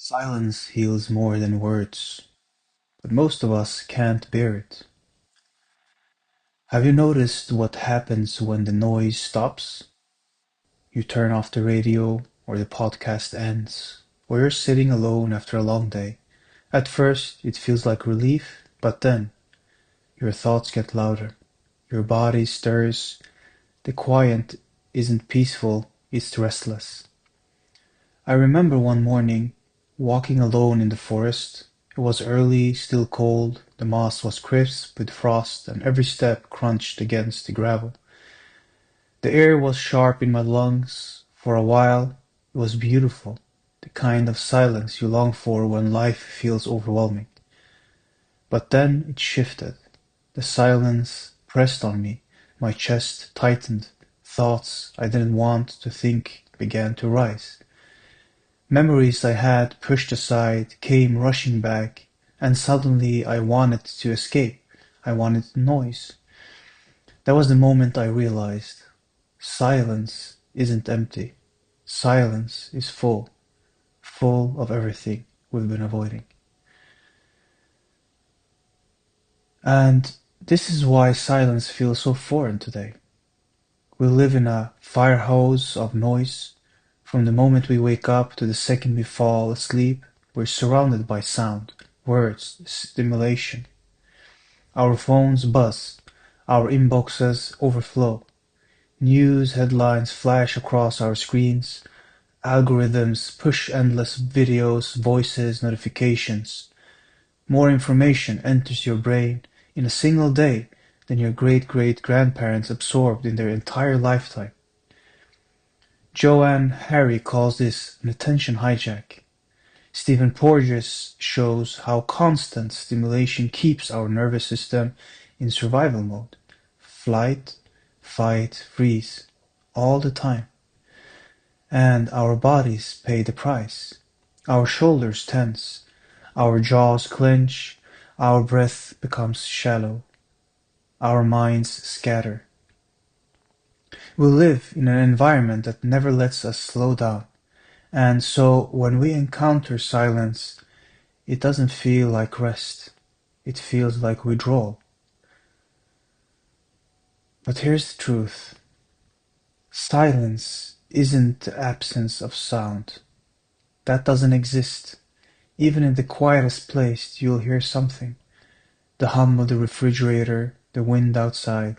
Silence heals more than words, but most of us can't bear it. Have you noticed what happens when the noise stops? You turn off the radio, or the podcast ends, or you're sitting alone after a long day. At first, it feels like relief, but then your thoughts get louder. Your body stirs. The quiet isn't peaceful, it's restless. I remember one morning, walking alone in the forest. It was early, still cold, the moss was crisp with frost, and every step crunched against the gravel. The air was sharp in my lungs. For a while, it was beautiful, the kind of silence you long for when life feels overwhelming. But then it shifted. The silence pressed on me, my chest tightened, thoughts I didn't want to think began to rise. Memories I had pushed aside came rushing back, and suddenly I wanted to escape. I wanted noise. That was the moment I realized silence isn't empty. Silence is full, full of everything we've been avoiding. And this is why silence feels so foreign today. We live in a fire hose of noise. From the moment we wake up to the second we fall asleep, we're surrounded by sound, words, stimulation. Our phones buzz, our inboxes overflow. News headlines flash across our screens. Algorithms push endless videos, voices, notifications. More information enters your brain in a single day than your great-great-grandparents absorbed in their entire lifetime. Joanne Harry calls this an attention hijack. Stephen Porges shows how constant stimulation keeps our nervous system in survival mode. Flight, fight, freeze, all the time. And our bodies pay the price. Our shoulders tense, our jaws clench, our breath becomes shallow, our minds scatter. We live in an environment that never lets us slow down, and so when we encounter silence, it doesn't feel like rest, it feels like withdrawal. But here's the truth. Silence isn't the absence of sound. That doesn't exist. Even in the quietest place you'll hear something. The hum of the refrigerator, the wind outside,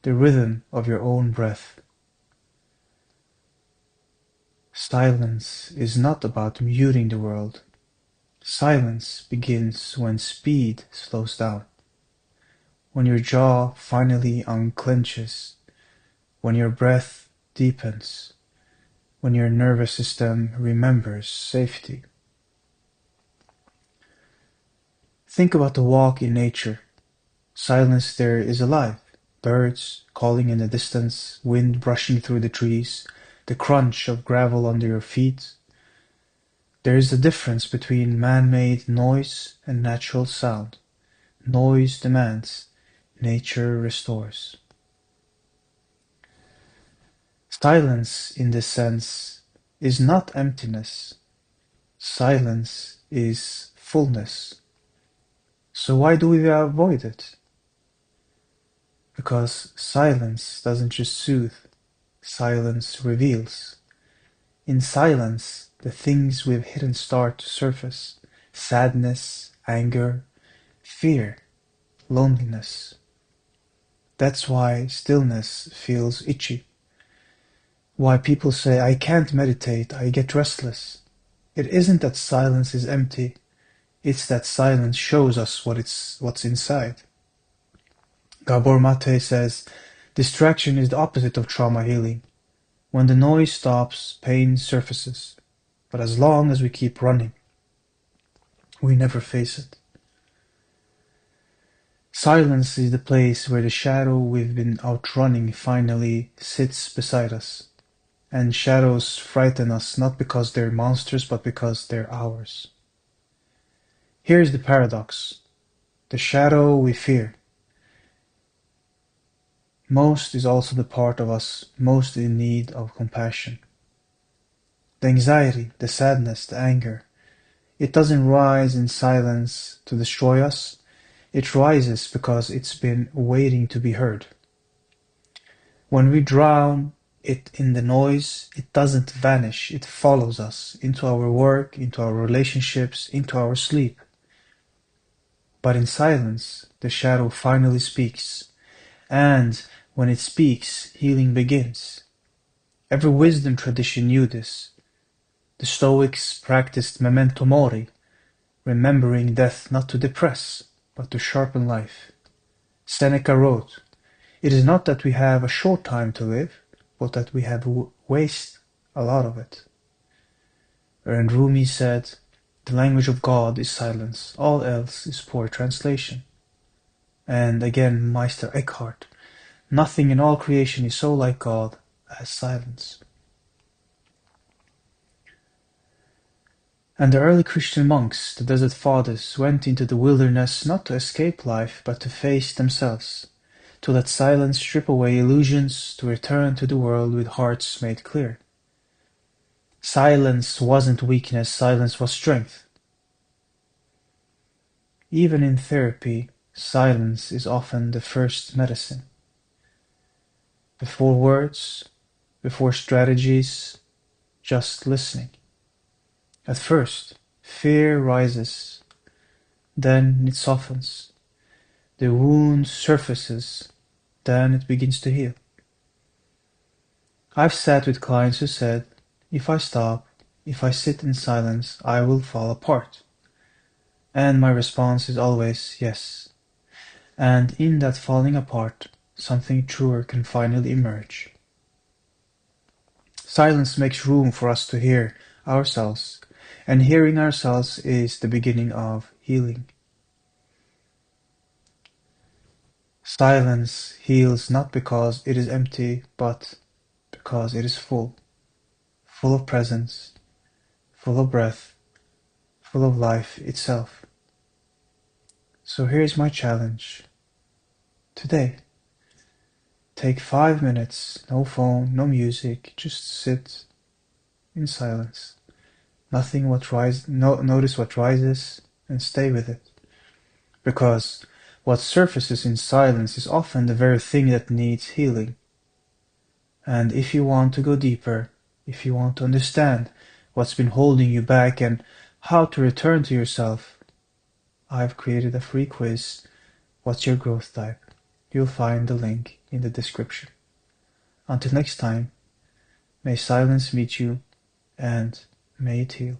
the rhythm of your own breath. Silence is not about muting the world. Silence begins when speed slows down. When your jaw finally unclenches. When your breath deepens. When your nervous system remembers safety. Think about the walk in nature. Silence there is alive. Birds calling in the distance, wind brushing through the trees, the crunch of gravel under your feet. There is a difference between man-made noise and natural sound. Noise demands, nature restores. Silence, in this sense, is not emptiness. Silence is fullness. So why do we avoid it? Because silence doesn't just soothe, silence reveals. In silence, the things we've hidden start to surface. Sadness, anger, fear, loneliness. That's why stillness feels itchy. Why people say, I can't meditate, I get restless. It isn't that silence is empty, it's that silence shows us what's inside. Gabor Mate says, distraction is the opposite of trauma healing. When the noise stops, pain surfaces. But as long as we keep running, we never face it. Silence is the place where the shadow we've been outrunning finally sits beside us. And shadows frighten us not because they're monsters, but because they're ours. Here's the paradox. The shadow we fear most is also the part of us most in need of compassion. The anxiety, the sadness, the anger, It doesn't rise in silence to destroy us. It rises because it's been waiting to be heard. When we drown it in the noise, it doesn't vanish. It follows us into our work, into our relationships, into our sleep. But in silence, the shadow finally speaks. And when it speaks, healing begins. Every wisdom tradition knew this. The Stoics practiced memento mori, remembering death not to depress, but to sharpen life. Seneca wrote, "It is not that we have a short time to live, but that we have waste a lot of it." And Rumi said, "The language of God is silence, all else is poor translation." And again Meister Eckhart, "Nothing in all creation is so like God as silence." And the early Christian monks, the Desert Fathers, went into the wilderness not to escape life, but to face themselves, to let silence strip away illusions, to return to the world with hearts made clear. Silence wasn't weakness, silence was strength. Even in therapy, silence is often the first medicine. Before words, before strategies, just listening. At first, fear rises, then it softens. The wound surfaces, then it begins to heal. I've sat with clients who said, "If I stop, if I sit in silence, I will fall apart." And my response is always yes. And in that falling apart, something truer can finally emerge. Silence makes room for us to hear ourselves, and hearing ourselves is the beginning of healing. Silence heals not because it is empty, but because it is full. Full of presence, full of breath, full of life itself. So here's my challenge. Today, take 5 minutes, no phone, no music, just sit in silence. Nothing notice what rises and stay with it. Because what surfaces in silence is often the very thing that needs healing. And if you want to go deeper, if you want to understand what's been holding you back and how to return to yourself, I've created a free quiz, What's Your Growth Type? You'll find the link in the description. Until next time, may silence meet you and may it heal.